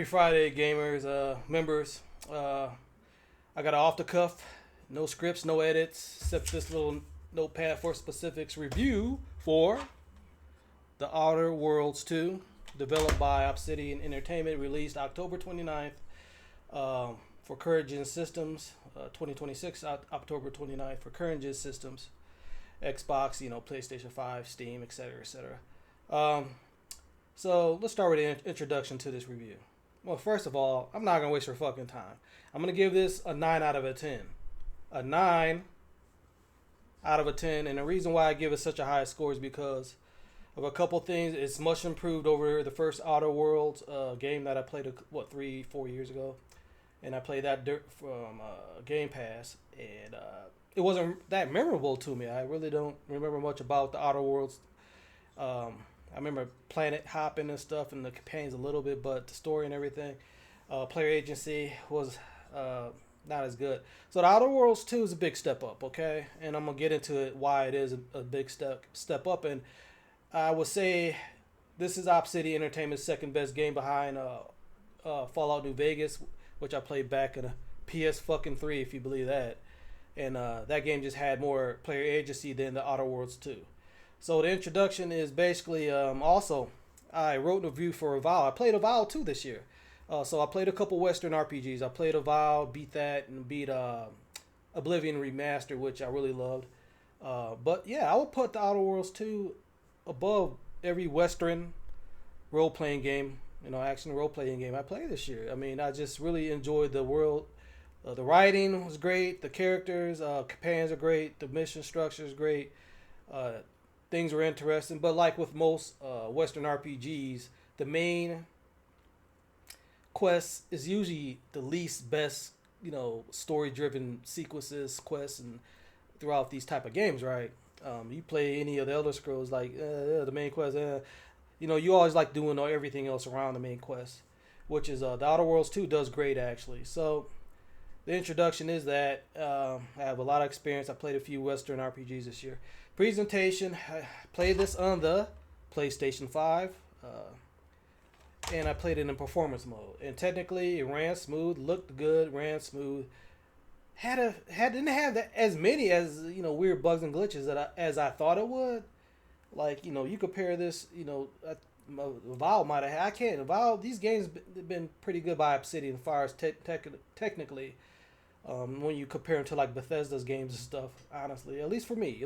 Happy Friday, gamers, members. I got an off the cuff, no scripts, no edits, except this little Notepad for Specifics review for The Outer Worlds 2, developed by Obsidian Entertainment, released October 29th for Current Gen Systems, 2026, October 29th for Current Gen Systems, Xbox, PlayStation 5, Steam, etc., etc. Um, so let's start with the introduction to this review. Well, first of all, I'm not gonna waste your fucking time. I'm gonna give this a 9 out of 10. A 9 out of 10, and the reason why I give it such a high score is because of a couple things. It's much improved over the first Outer Worlds game that I played 3-4 years ago, and I played that from Game Pass, and it wasn't that memorable to me. I really don't remember much about the Outer Worlds. I remember planet hopping and stuff and the campaigns a little bit, but the story and everything, player agency was not as good. So the Outer Worlds 2 is a big step up, okay? And I'm gonna get into it why it is a big step up. And I would say this is Obsidian Entertainment's second best game behind Fallout New Vegas, which I played back in a PS fucking 3, if you believe that. And that game just had more player agency than the Outer Worlds 2. So the introduction is basically also I wrote a review for Avowed. I played Avowed 2 this year. So I played a couple Western RPGs. I played Avowed, beat that, and beat Oblivion Remastered, which I really loved. But yeah, I would put the Outer Worlds 2 above every Western role-playing game, action role-playing game I played this year. I mean, I just really enjoyed the world. The writing was great. The characters, companions are great. The mission structure is great. Things were interesting, but like with most Western RPGs, the main quest is usually the least best, story-driven sequences, quests, and throughout these type of games, right? You play any of the Elder Scrolls, like the main quest, you always like doing everything else around the main quest, which is the Outer Worlds 2 does great actually. So the introduction is that I have a lot of experience. I played a few Western RPGs this year. Presentation, I played this on the PlayStation 5, and I played it in performance mode. And technically, it ran smooth, looked good, ran smooth. Didn't have as many as weird bugs and glitches as I thought it would. Like you compare this, Valve might have. I can't. Valve, these games been pretty good by Obsidian as far as technically. When you compare them to like Bethesda's games and stuff, honestly, at least for me,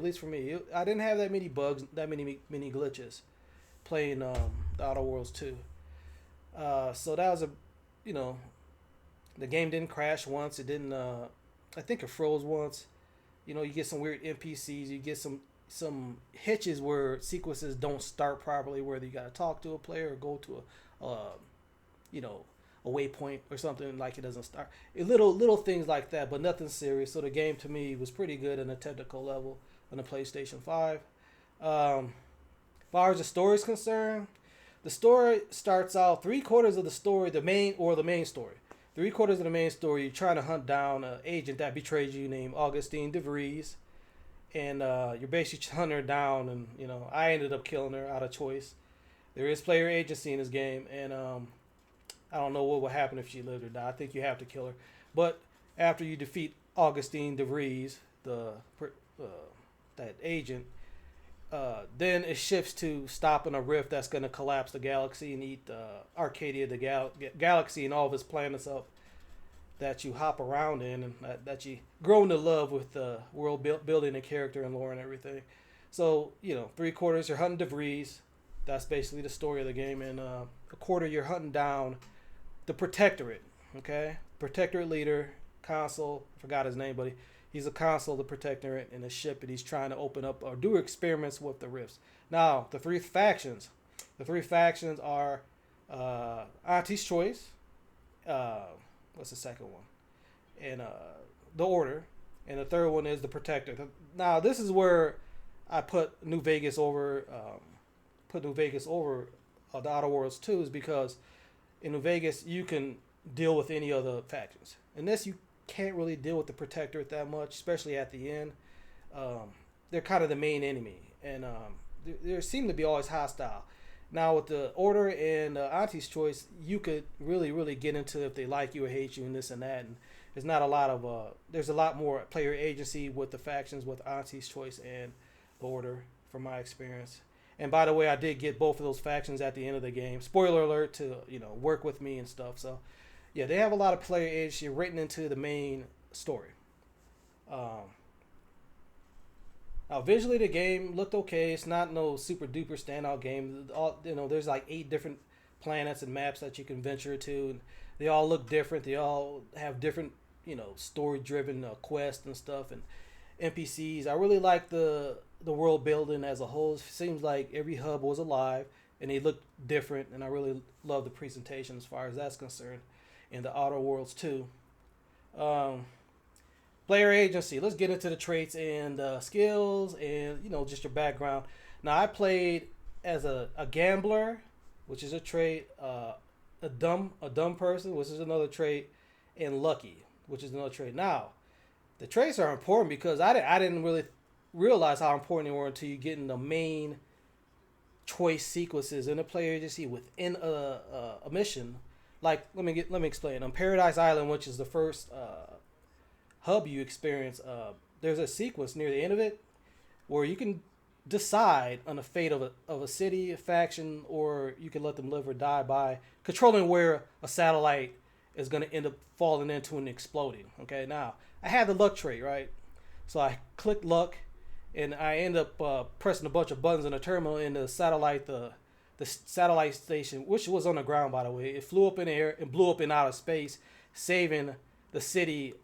I didn't have that many bugs, that many glitches playing the Outer Worlds 2. So that was you know, the game didn't crash once. It didn't. I think it froze once. You get some weird NPCs. You get some hitches where sequences don't start properly. Whether you got to talk to a player or go to you know, a waypoint or something, like it doesn't start. Little things like that, but nothing serious. So the game to me was pretty good on a technical level on the PlayStation 5. As far as the story is concerned, the story starts out 3/4 of the story, the main story. 3/4 of the main story, you're trying to hunt down an agent that betrayed you named Augustine DeVries. And you're basically hunting her down, and I ended up killing her out of choice. There is player agency in this game, and I don't know what will happen if she lived or died. I think you have to kill her. But after you defeat Augustine DeVries, that agent, then it shifts to stopping a rift that's going to collapse the galaxy and eat Arcadia, the galaxy, and all of its planets up that you hop around in, and that you grow into love with the world building and character and lore and everything. So 3/4 you're hunting DeVries. That's basically the story of the game, and a quarter you're hunting down the Protectorate. Okay, Protectorate leader, consul. I forgot his name, but he's a consul of the Protectorate in a ship, and he's trying to open up or do experiments with the rifts. Now the three factions. The three factions are Auntie's Choice. What's the second one? And the Order, and the third one is the Protector. Now this is where I put New Vegas over. The Outer Worlds 2 is because in New Vegas you can deal with any other factions. In this you can't really deal with the Protectorate that much, especially at the end. They're kind of the main enemy, and they seem to be always hostile. Now with the Order and Auntie's Choice, you could really get into if they like you or hate you and this and that. And there's not a lot of there's a lot more player agency with the factions with Auntie's Choice and the Order, from my experience. And by the way, I did get both of those factions at the end of the game. Spoiler alert, to work with me and stuff. So yeah, they have a lot of player agency written into the main story. Um, Now visually the game looked okay. It's not no super duper standout game. There's like 8 different planets and maps that you can venture to, and they all look different. They all have different, story driven quests and stuff and NPCs. I really like the world building as a whole. It seems like every hub was alive and they look different, and I really love the presentation as far as that's concerned. In the Outer Worlds too. Um, Player agency. Let's get into the traits and skills and just your background. Now I played as a gambler, which is a trait. A dumb person, which is another trait, and lucky, which is another trait. Now, the traits are important because I didn't really realize how important they were until you get in the main choice sequences in a player agency within a mission. Like let me explain. On Paradise Island, which is the first hub you experience, there's a sequence near the end of it where you can decide on the fate of a city, a faction, or you can let them live or die by controlling where a satellite is going to end up falling into and exploding. Okay, now I had the luck trait, right? So I clicked luck, and I end up pressing a bunch of buttons in the terminal, in the satellite station, which was on the ground, by the way. It flew up in the air and blew up in outer space, saving a city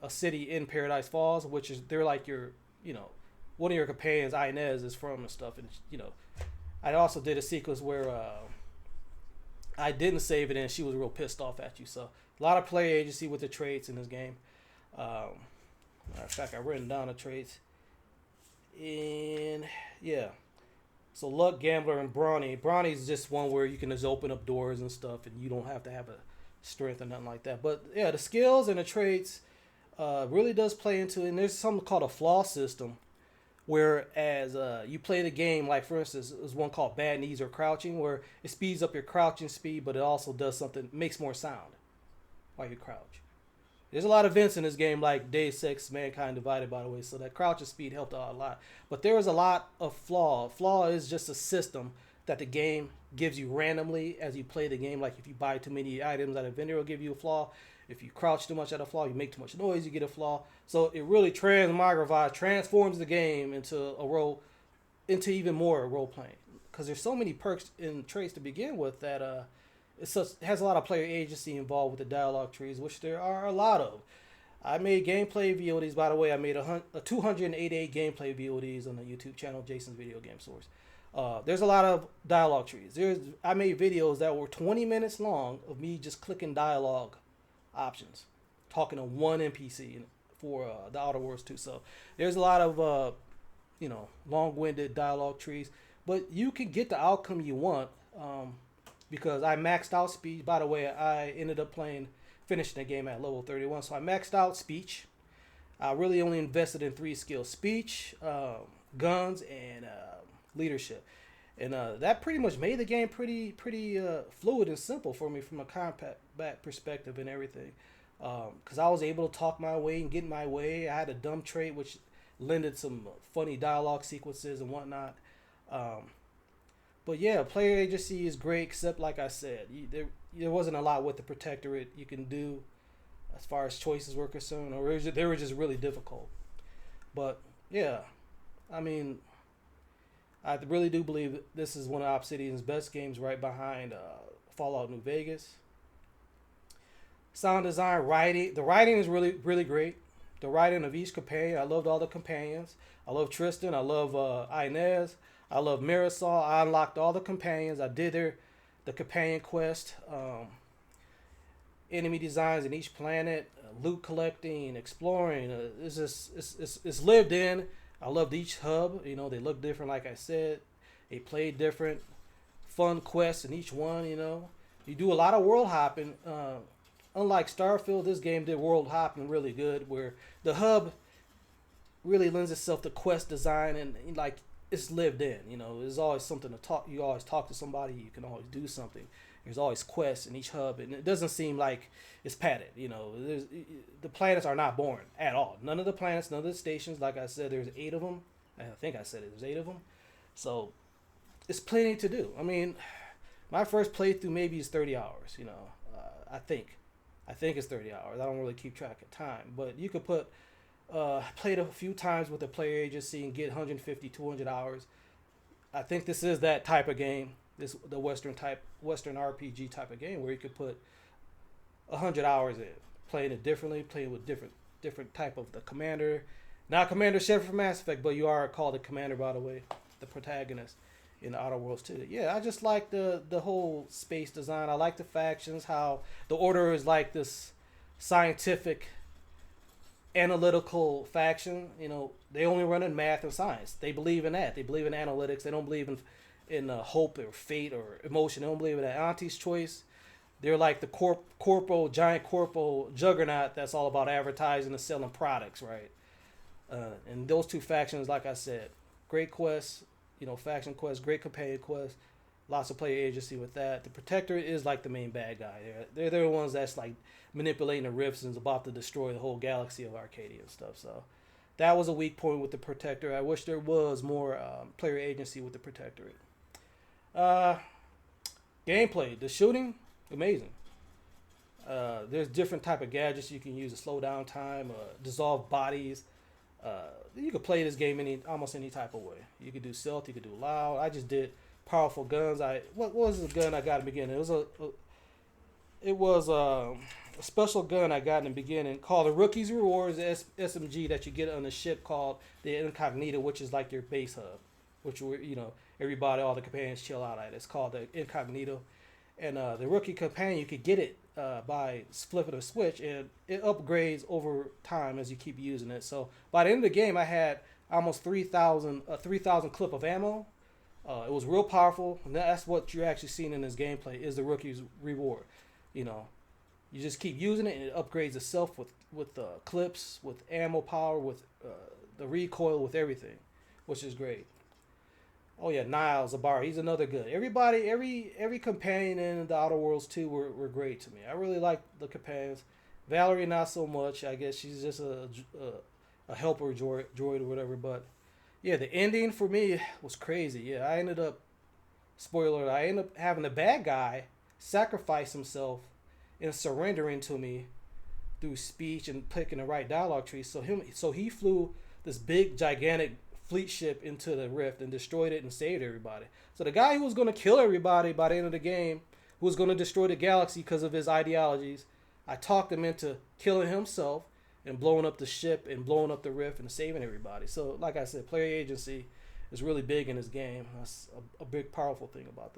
in Paradise Falls, which is they're like your, one of your companions, Inez, is from and stuff. And I also did a sequence where I didn't save it, and she was real pissed off at you. So a lot of player agency with the traits in this game. Matter of fact, I've written down the traits, and yeah. So luck, gambler, and brawny. Brawny is just one where you can just open up doors and stuff, and you don't have to have a strength or nothing like that. But yeah, the skills and the traits really does play into it. And there's something called a flaw system, whereas you play the game, like for instance, there's one called bad knees or crouching, where it speeds up your crouching speed, but it also does something, makes more sound while you crouch. There's a lot of events in this game, like Deus Ex Mankind Divided, by the way, so that crouching speed helped out a lot. But there is a lot of flaw. Flaw is just a system that the game gives you randomly as you play the game. Like if you buy too many items at a vendor, will give you a flaw. If you crouch too much at a flaw, you make too much noise, you get a flaw. So it really transforms the game into even more role playing. Because there's so many perks and traits to begin with that it has a lot of player agency involved with the dialogue trees, which there are a lot of. I made gameplay VODs, by the way. I made a 288 gameplay VODs on the YouTube channel, Jason's Video Game Source. There's a lot of dialogue trees. I made videos that were 20 minutes long of me just clicking dialogue options, talking to one NPC for the Outer Worlds 2. So there's a lot of long-winded dialogue trees, but you can get the outcome you want because I maxed out speech. By the way, I ended up finishing the game at level 31, so I maxed out speech. I really only invested in 3 skills: speech, guns, and leadership, and that pretty much made the game pretty fluid and simple for me from a combat perspective and everything, because I was able to talk my way and get my way. I had a dumb trait which lended some funny dialogue sequences and whatnot. But yeah, player agency is great, except like I said, there wasn't a lot with the Protectorate you can do as far as choices were concerned, or they were just really difficult. But yeah, I mean, I really do believe this is one of Obsidian's best games, right behind Fallout New Vegas. Sound design, writing. The writing is really great. The writing of each companion. I loved all the companions. I love Tristan. I love Inez. I love Marisol. I unlocked all the companions. I did the companion quest. Enemy designs in each planet. Loot collecting, exploring. It's lived in. I loved each hub. They look different, like I said. They played different. Fun quests in each one, You do a lot of world hopping. Unlike Starfield, this game did world hopping really good, where the hub really lends itself to quest design and like it's lived in. You know, there's always something to talk. You always talk to somebody. You can always do something. There's always quests in each hub, and it doesn't seem like it's padded. You know, the planets are not boring at all. None of the planets, none of the stations. Like I said, there's 8 of them. I think I said it. There's 8 of them. So it's plenty to do. I mean, my first playthrough maybe is 30 hours. You know, I think it's 30 hours. I don't really keep track of time, but you could put played a few times with the player agency and get 150, 200 hours. I think this is that type of game. The Western RPG type of game where you could put 100 hours in, playing it differently, playing with different type of the commander, not Commander Shepard from Mass Effect, but you are called the commander, by the way, the protagonist in Outer Worlds 2. Yeah, I just like the whole space design. I like the factions, how the Order is like this scientific, analytical faction. You know, they only run in math and science. They believe in that. They believe in analytics. They don't believe in hope or fate or emotion. They don't believe in that. Auntie's Choice, they're like the giant corporal juggernaut that's all about advertising and selling products, right? And those two factions, like I said, great quests, you know, faction quests, great companion quests, lots of player agency with that. The Protector is like the main bad guy. They're the ones that's like manipulating the rifts and is about to destroy the whole galaxy of Arcadia and stuff. So that was a weak point with the Protector. I wish there was more player agency with the Protectorate. Gameplay, the shooting, amazing. There's different type of gadgets you can use to slow down time, dissolve bodies. You could play this game almost any type of way. You could do stealth, you could do loud. I just did powerful guns. What was the gun I got in the beginning? It was a special gun I got in the beginning called the Rookie's Rewards SMG that you get on the ship called the Incognito, which is like your base hub, which everybody, all the companions chill out at. It's called the Incognito. And the Rookie Companion, you could get it by flipping a switch, and it upgrades over time as you keep using it. So by the end of the game, I had almost 3,000 clip of ammo. It was real powerful, and that's what you're actually seeing in this gameplay is the Rookie's Reward. You know, you just keep using it, and it upgrades itself with clips, with ammo power, with the recoil, with everything, which is great. Oh yeah, Niles Zabar, he's another good. Everybody, every companion in the Outer Worlds 2 were great to me. I really like the companions. Valerie not so much. I guess she's just a helper droid or whatever. But yeah, the ending for me was crazy. Yeah, I ended up having the bad guy sacrifice himself and surrendering to me through speech and picking the right dialogue tree. So he flew this big gigantic fleet ship into the rift and destroyed it and saved everybody. So the guy who was going to kill everybody by the end of the game, who was going to destroy the galaxy because of his ideologies, I talked him into killing himself and blowing up the ship and blowing up the rift and saving everybody. So like I said, player agency is really big in this game. That's a big powerful thing about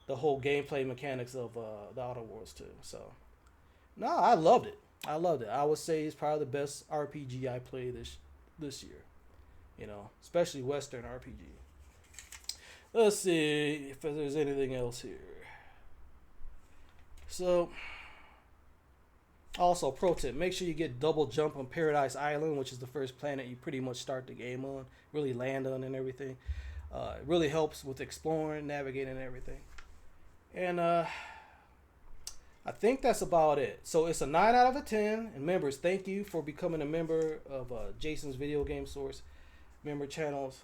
the whole gameplay mechanics of the Outer Worlds 2. So no, I loved it. I would say it's probably the best RPG I played this year. You know, especially Western RPG. Let's see if there's anything else here. So, also, pro tip, make sure you get double jump on Paradise Island, which is the first planet you pretty much start the game on, really land on and everything. It really helps with exploring, navigating, and everything. And I think that's about it. So it's a 9 out of 10. And members, thank you for becoming a member of Jason's Video Game Source member channels.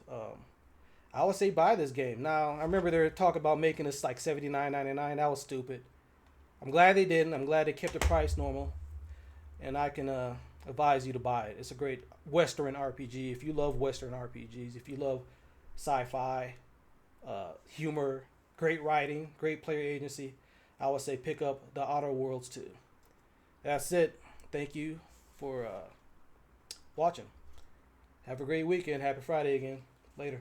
I would say buy this game. Now, I remember they were talking about making this like $79.99. That was stupid. I'm glad they didn't. I'm glad they kept the price normal. And I can advise you to buy it. It's a great Western RPG. If you love Western RPGs, if you love sci-fi, humor, great writing, great player agency, I would say pick up the Outer Worlds 2. That's it. Thank you for watching. Have a great weekend. Happy Friday again. Later.